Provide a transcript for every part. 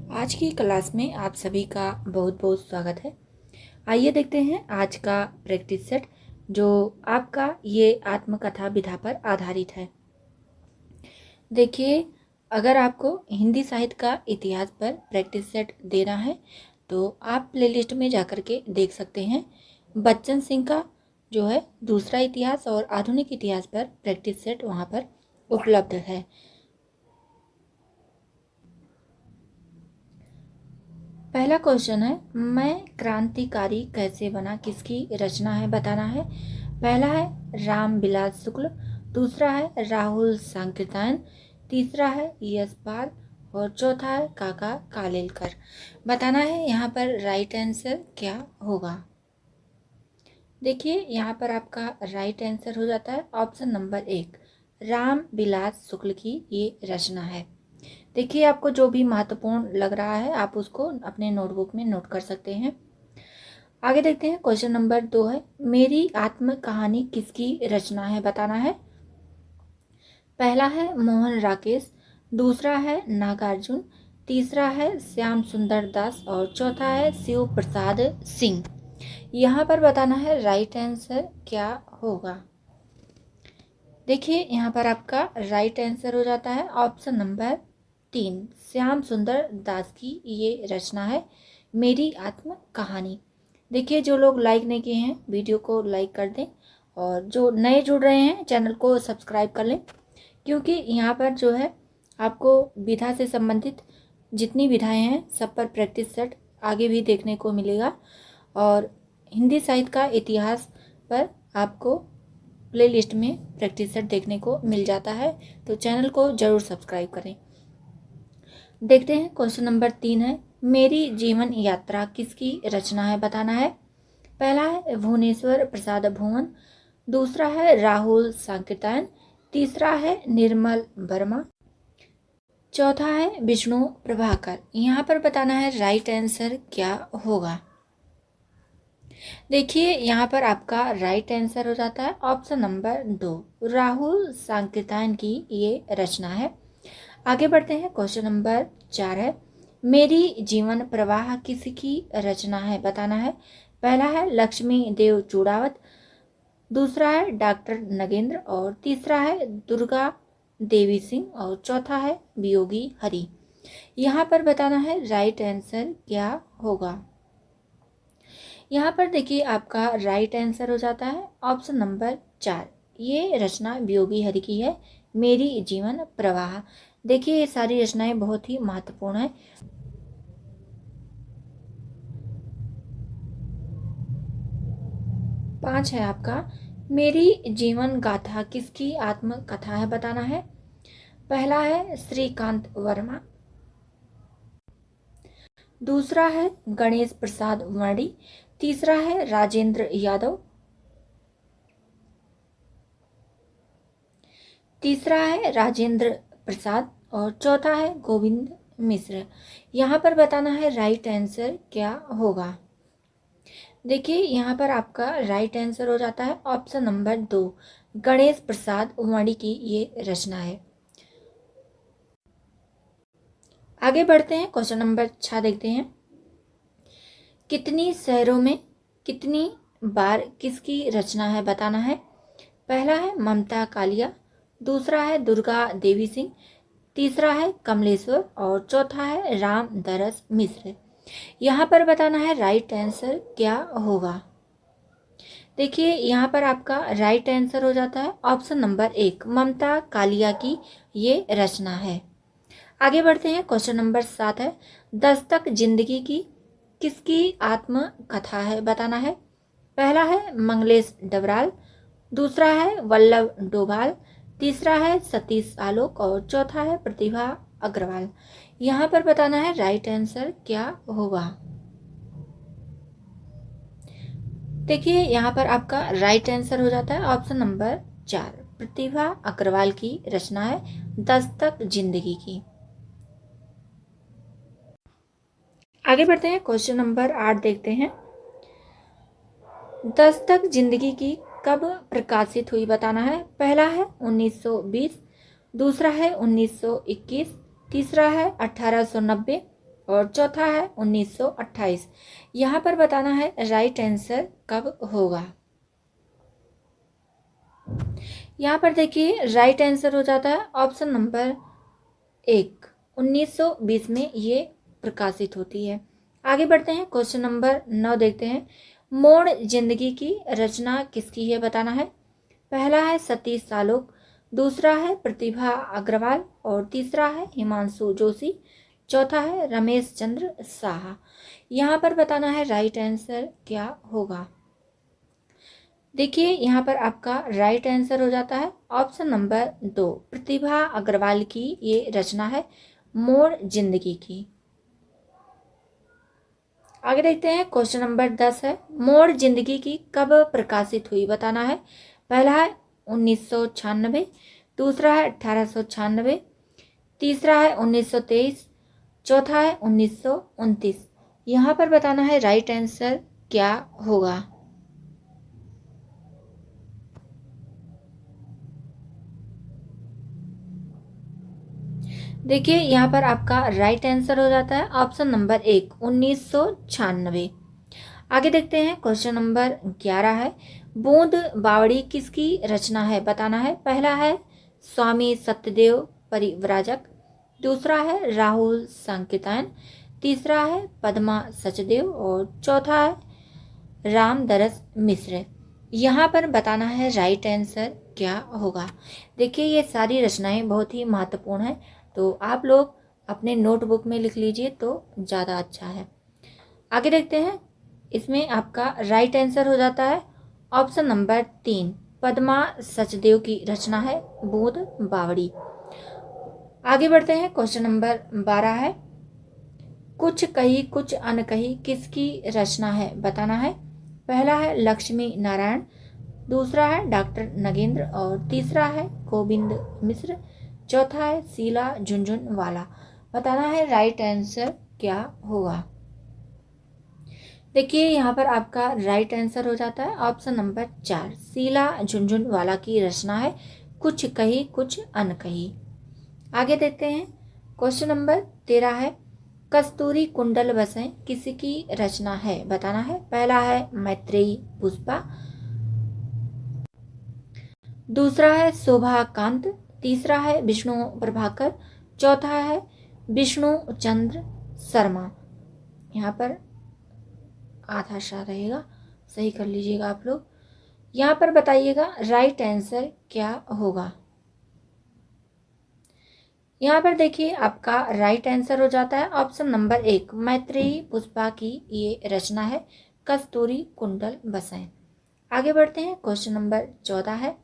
आज की क्लास में आप सभी का बहुत बहुत स्वागत है। आइए देखते हैं आज का प्रैक्टिस सेट जो आपका ये आत्मकथा विधा पर आधारित है। देखिए, अगर आपको हिंदी साहित्य का इतिहास पर प्रैक्टिस सेट देना है तो आप प्लेलिस्ट में जाकर के देख सकते हैं। बच्चन सिंह का जो है दूसरा इतिहास और आधुनिक इतिहास पर प्रैक्टिस सेट वहाँ पर उपलब्ध है। पहला क्वेश्चन है, मैं क्रांतिकारी कैसे बना, किसकी रचना है बताना है। पहला है राम बिलास शुक्ल, दूसरा है राहुल सांकृत्यायन, तीसरा है यशपाल और चौथा है काका कालेलकर। बताना है यहाँ पर राइट आंसर क्या होगा। देखिए, यहाँ पर आपका राइट आंसर हो जाता है ऑप्शन नंबर 1, राम बिलास शुक्ल की ये रचना है। देखिए, आपको जो भी महत्वपूर्ण लग रहा है आप उसको अपने नोटबुक में नोट कर सकते हैं। आगे देखते हैं, क्वेश्चन नंबर 2 है, मेरी आत्म कहानी किसकी रचना है बताना है। पहला है मोहन राकेश, दूसरा है नागार्जुन, तीसरा है श्याम सुंदर दास और चौथा है शिव प्रसाद सिंह। यहाँ पर बताना है राइट आंसर क्या होगा। देखिए, यहाँ पर आपका राइट आंसर हो जाता है ऑप्शन नंबर 3, श्याम सुंदर दास की ये रचना है मेरी आत्म कहानी। देखिए, जो लोग लाइक नहीं किए हैं वीडियो को लाइक कर दें और जो नए जुड़ रहे हैं चैनल को सब्सक्राइब कर लें, क्योंकि यहाँ पर जो है आपको विधा से संबंधित जितनी विधाएं हैं सब पर प्रैक्टिस सेट आगे भी देखने को मिलेगा और हिंदी साहित्य का इतिहास पर आपको प्लेलिस्ट में प्रैक्टिस सेट देखने को मिल जाता है, तो चैनल को ज़रूर सब्सक्राइब करें। देखते हैं, क्वेश्चन नंबर 3 है, मेरी जीवन यात्रा किसकी रचना है बताना है। पहला है भुवनेश्वर प्रसाद भुवन, दूसरा है राहुल सांकृत्यायन, तीसरा है निर्मल वर्मा, चौथा है विष्णु प्रभाकर। यहाँ पर बताना है राइट आंसर क्या होगा। देखिए, यहाँ पर आपका राइट आंसर हो जाता है ऑप्शन नंबर 2, राहुल सांकृत्यायन की ये रचना है। आगे बढ़ते हैं, क्वेश्चन नंबर 4 है, मेरी जीवन प्रवाह किसकी रचना है बताना है। पहला है लक्ष्मी देव चूड़ावत, दूसरा है डॉक्टर नगेंद्र और तीसरा है दुर्गा देवी सिंह और चौथा है वियोगी हरि। यहाँ पर बताना है राइट आंसर क्या होगा। यहाँ पर देखिए, आपका राइट आंसर हो जाता है ऑप्शन नंबर 4, ये रचना वियोगी हरि की है मेरी जीवन प्रवाह। देखिए, ये सारी रचनाएं बहुत ही महत्वपूर्ण है। पांच है आपका, मेरी जीवन गाथा किसकी आत्मकथा है बताना है। पहला है श्रीकांत वर्मा, दूसरा है गणेश प्रसाद वर्णी, तीसरा है राजेंद्र यादव, तीसरा है राजेंद्र प्रसाद और चौथा है गोविंद मिश्र। यहाँ पर बताना है राइट आंसर क्या होगा। देखिए, यहाँ पर आपका राइट आंसर हो जाता है ऑप्शन नंबर 2, गणेश प्रसाद वर्णी की ये रचना है। आगे बढ़ते हैं, क्वेश्चन नंबर 6 देखते हैं, कितनी शहरों में कितनी बार किसकी रचना है बताना है। पहला है ममता कालिया, दूसरा है दुर्गा देवी सिंह, तीसरा है कमलेश्वर और चौथा है राम दरस मिश्र। यहाँ पर बताना है राइट आंसर क्या होगा। देखिए, यहाँ पर आपका राइट आंसर हो जाता है ऑप्शन नंबर 1, ममता कालिया की ये रचना है। आगे बढ़ते हैं, क्वेश्चन नंबर 7 है, दस्तक जिंदगी की किसकी आत्मकथा है बताना है। पहला है मंगलेश डबराल, दूसरा है वल्लभ डोभाल, तीसरा है सतीश आलोक और चौथा है प्रतिभा अग्रवाल। यहाँ पर बताना है राइट आंसर क्या होगा। देखिए, यहाँ पर आपका राइट आंसर हो जाता है ऑप्शन नंबर 4, प्रतिभा अग्रवाल की रचना है दस्तक जिंदगी की। आगे बढ़ते हैं, क्वेश्चन नंबर 8 देखते हैं, दस्तक जिंदगी की कब प्रकाशित हुई बताना है। पहला है 1920, दूसरा है 1921, तीसरा है 1890, और चौथा है 1928। यहाँ पर बताना है राइट आंसर कब होगा। यहाँ पर देखिए राइट आंसर हो जाता है ऑप्शन नंबर 1, 1920 में ये प्रकाशित होती है। आगे बढ़ते हैं, क्वेश्चन नंबर 9 देखते हैं। मोड़ जिंदगी की रचना किसकी है बताना है। पहला है सतीश सालोक, दूसरा है प्रतिभा अग्रवाल और तीसरा है हिमांशु जोशी, चौथा है रमेश चंद्र साहा। यहाँ पर बताना है राइट आंसर क्या होगा। देखिए यहाँ पर आपका राइट आंसर हो जाता है ऑप्शन नंबर 2, प्रतिभा अग्रवाल की ये रचना है मोड़ जिंदगी की। आगे देखते हैं, क्वेश्चन नंबर 10 है। मोड़ जिंदगी की कब प्रकाशित हुई बताना है। पहला है 1996, दूसरा है 1896, तीसरा है 1923, चौथा है 1929। यहाँ पर बताना है राइट आंसर क्या होगा। देखिए यहाँ पर आपका राइट आंसर हो जाता है ऑप्शन नंबर 1, 1996। आगे देखते हैं, क्वेश्चन नंबर 11 है। बूंद बावड़ी किसकी रचना है बताना है। पहला है स्वामी सत्यदेव परिव्राजक, दूसरा है राहुल संकीर्तन, तीसरा है पद्मा सचदेव और चौथा है रामदरस मिश्र। यहाँ पर बताना है राइट आंसर क्या होगा। देखिए ये सारी रचनाएं बहुत ही महत्वपूर्ण हैं, तो आप लोग अपने नोटबुक में लिख लीजिए तो ज़्यादा अच्छा है। आगे देखते हैं, इसमें आपका राइट आंसर हो जाता है ऑप्शन नंबर 3, पद्मा सचदेव की रचना है बूंद बावड़ी। आगे बढ़ते हैं, क्वेश्चन नंबर 12 है। कुछ कही कुछ अनकही किसकी रचना है बताना है। पहला है लक्ष्मी नारायण, दूसरा है डॉक्टर नगेंद्र और तीसरा है गोविंद मिश्र, चौथा है शीला झुनझुनवाला। बताना है राइट आंसर क्या होगा। देखिए यहाँ पर आपका राइट आंसर हो जाता है ऑप्शन नंबर 4, शीला झुनझुनवाला की रचना है कुछ कही कुछ अनकही। आगे देखते हैं, क्वेश्चन नंबर 13 है। कस्तूरी कुंडल बसें किसकी रचना है बताना है। पहला है मैत्रेयी पुष्पा, दूसरा है शोभा कांत, तीसरा है विष्णु प्रभाकर, चौथा है विष्णु चंद्र शर्मा। यहाँ पर आधा सा रहेगा, सही कर लीजिएगा आप लोग। यहाँ पर बताइएगा राइट आंसर क्या होगा। यहाँ पर देखिए आपका राइट आंसर हो जाता है ऑप्शन नंबर 1, मैत्रेयी पुष्पा की ये रचना है कस्तूरी कुंडल बसें। आगे बढ़ते हैं, क्वेश्चन नंबर 14 है।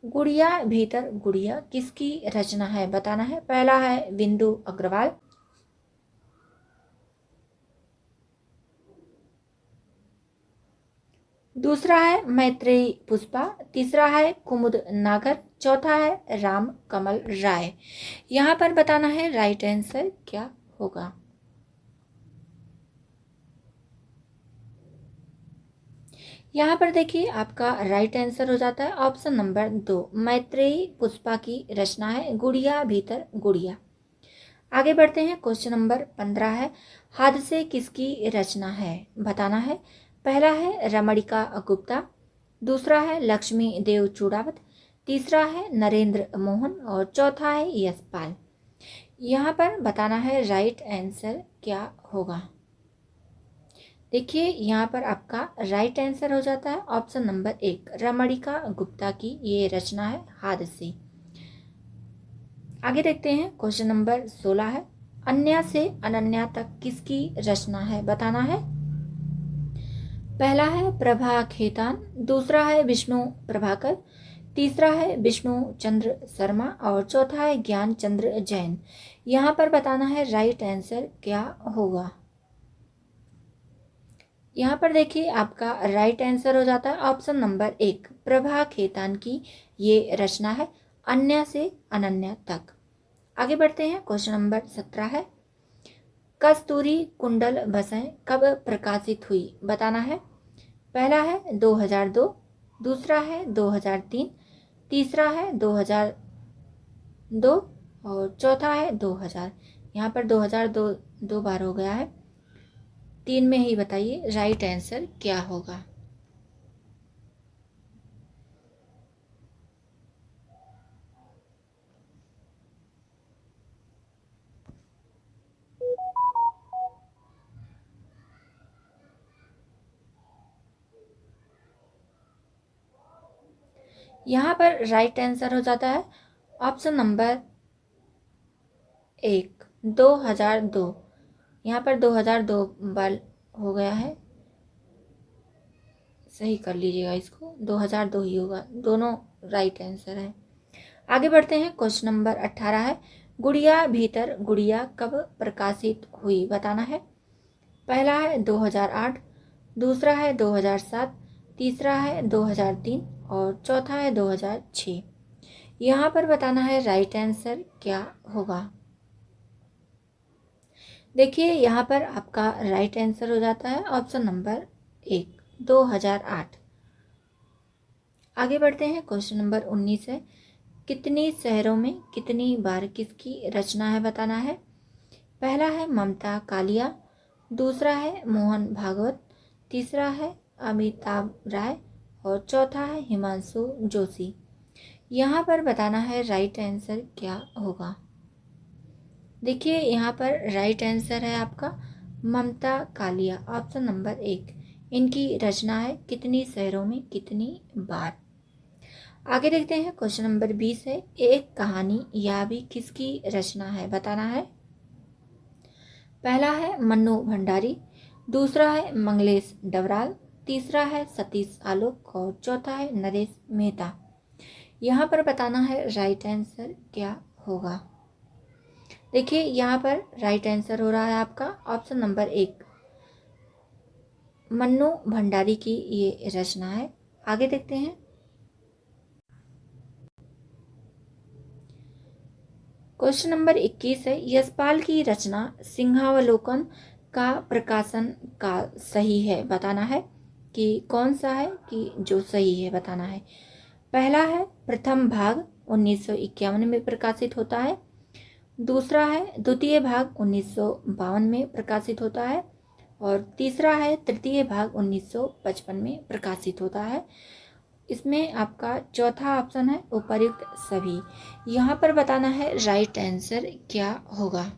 गुड़िया भीतर गुड़िया किसकी रचना है बताना है। पहला है बिंदु अग्रवाल, दूसरा है मैत्रेयी पुष्पा, तीसरा है कुमुद नागर, चौथा है राम कमल राय। यहाँ पर बताना है राइट आंसर क्या होगा। यहाँ पर देखिए आपका राइट आंसर हो जाता है ऑप्शन नंबर 2, मैत्रेयी पुष्पा की रचना है गुड़िया भीतर गुड़िया। आगे बढ़ते हैं, क्वेश्चन नंबर 15 है। हादसे किसकी रचना है बताना है। पहला है रमणिका गुप्ता, दूसरा है लक्ष्मी देव चूड़ावत, तीसरा है नरेंद्र मोहन और चौथा है यशपाल। यहाँ पर बताना है राइट आंसर क्या होगा। देखिए यहाँ पर आपका राइट आंसर हो जाता है ऑप्शन नंबर 1, रमणिका गुप्ता की ये रचना है हादसे। आगे देखते हैं, क्वेश्चन नंबर 16 है। अन्या से अनन्या तक किसकी रचना है बताना है। पहला है प्रभा खेतान, दूसरा है विष्णु प्रभाकर, तीसरा है विष्णु चंद्र शर्मा और चौथा है ज्ञान चंद्र जैन। यहाँ पर बताना है राइट आंसर क्या होगा। यहाँ पर देखिए आपका राइट आंसर हो जाता है ऑप्शन नंबर 1, प्रभा खेतान की ये रचना है अन्य से अनन्या तक। आगे बढ़ते हैं, क्वेश्चन नंबर 17 है। कस्तूरी कुंडल बसें कब प्रकाशित हुई बताना है। पहला है 2002, दूसरा है 2003, तीसरा है 2002 और चौथा है 2000। यहाँ पर 2002 दो बार हो गया है। 3 में ही बताइए राइट आंसर क्या होगा। यहाँ पर राइट आंसर हो जाता है ऑप्शन नंबर 1, 2002। यहाँ पर 2002 बार हो गया है, सही कर लीजिएगा इसको, 2002 ही होगा, दोनों राइट आंसर है। आगे बढ़ते हैं। क्वेश्चन नंबर 18 है, गुड़िया भीतर गुड़िया कब प्रकाशित हुई बताना है। पहला है 2008, दूसरा है 2007, तीसरा है 2003 और चौथा है 2006। यहाँ पर बताना है राइट आंसर क्या होगा। देखिए यहाँ पर आपका राइट आंसर हो जाता है ऑप्शन नंबर 1, 2008। आगे बढ़ते हैं। क्वेश्चन नंबर 19 है, कितनी शहरों में कितनी बार किसकी रचना है बताना है। पहला है ममता कालिया, दूसरा है मोहन भागवत, तीसरा है अमिताभ राय और चौथा है हिमांशु जोशी। यहाँ पर बताना है राइट आंसर क्या होगा। देखिए यहाँ पर राइट आंसर है आपका ममता कालिया, ऑप्शन नंबर 1। इनकी रचना है कितनी शहरों में कितनी बार। आगे देखते हैं। क्वेश्चन नंबर 20 है, एक कहानी यह भी किसकी रचना है बताना है। पहला है मन्नू भंडारी, दूसरा है मंगलेश डबराल, तीसरा है सतीश आलोक और चौथा है नरेश मेहता। यहाँ पर बताना है राइट आंसर क्या होगा। देखिए यहाँ पर राइट आंसर हो रहा है आपका ऑप्शन नंबर 1, मन्नू भंडारी की ये रचना है। आगे देखते हैं। क्वेश्चन नंबर 21 है, यशपाल की रचना सिंहावलोकन का प्रकाशन का सही है बताना है कि कौन सा है कि जो सही है बताना है। पहला है प्रथम भाग 1951 में प्रकाशित होता है, दूसरा है द्वितीय भाग 1952 में प्रकाशित होता है और तीसरा है तृतीय भाग 1955 में प्रकाशित होता है। इसमें आपका चौथा ऑप्शन है उपर्युक्त सभी। यहाँ पर बताना है राइट आंसर क्या होगा।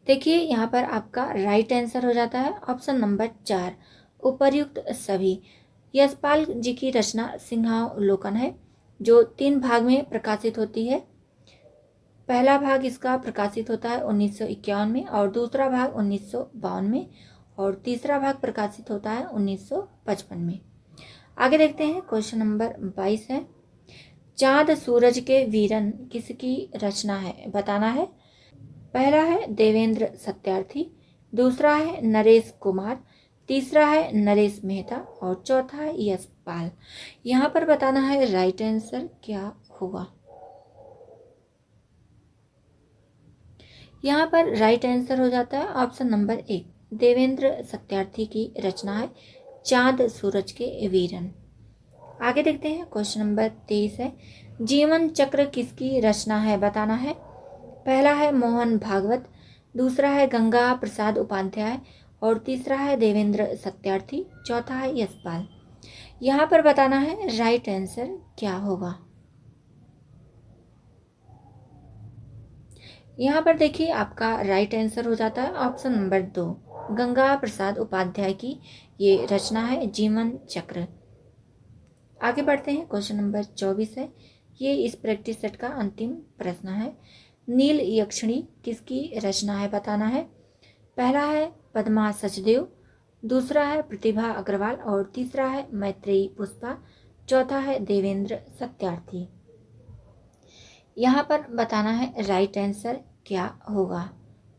देखिए यहाँ पर आपका राइट आंसर हो जाता है ऑप्शन नंबर 4, उपर्युक्त सभी। यशपाल जी की रचना सिंहावलोकन है जो 3 भाग में प्रकाशित होती है। पहला भाग इसका प्रकाशित होता है 1951 में और दूसरा भाग 1952 में और तीसरा भाग प्रकाशित होता है 1955 में। आगे देखते हैं। क्वेश्चन नंबर 22 है, चांद सूरज के वीरन किसकी रचना है बताना है। पहला है देवेंद्र सत्यार्थी, दूसरा है नरेश कुमार, तीसरा है नरेश मेहता और चौथा है यशपाल। यहाँ पर बताना है राइट आंसर क्या होगा। यहाँ पर राइट आंसर हो जाता है ऑप्शन नंबर 1, देवेंद्र सत्यार्थी की रचना है चांद सूरज के वीरन। आगे देखते हैं। क्वेश्चन नंबर 23 है, जीवन चक्र किसकी रचना है बताना है। पहला है मोहन भागवत, दूसरा है गंगा प्रसाद उपाध्याय और तीसरा है देवेंद्र सत्यार्थी, चौथा है यशपाल। यहाँ पर बताना है राइट आंसर क्या होगा। यहाँ पर देखिए आपका राइट आंसर हो जाता है ऑप्शन नंबर 2, गंगा प्रसाद उपाध्याय की ये रचना है जीवन चक्र। आगे बढ़ते हैं। क्वेश्चन नंबर 24 है, ये इस प्रैक्टिस सेट का अंतिम प्रश्न है, नील यक्षिणी किसकी रचना है बताना है। पहला है पद्मा सचदेव, दूसरा है प्रतिभा अग्रवाल और तीसरा है मैत्रेयी पुष्पा, चौथा है देवेंद्र सत्यार्थी। यहाँ पर बताना है राइट आंसर क्या होगा।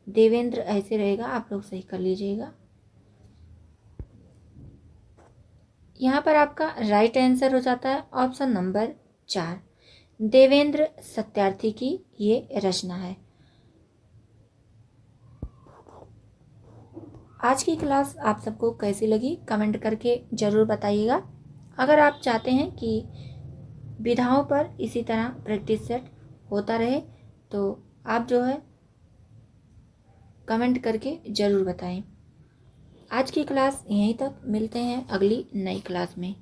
देवेंद्र ऐसे रहेगा, आप लोग सही कर लीजिएगा। यहाँ पर आपका राइट आंसर हो जाता है ऑप्शन नंबर 4, देवेंद्र सत्यार्थी की ये रचना है। आज की क्लास आप सबको कैसी लगी कमेंट करके ज़रूर बताइएगा। अगर आप चाहते हैं कि विधाओं पर इसी तरह प्रैक्टिस सेट होता रहे तो आप जो है कमेंट करके ज़रूर बताएं। आज की क्लास यहीं तक, मिलते हैं अगली नई क्लास में।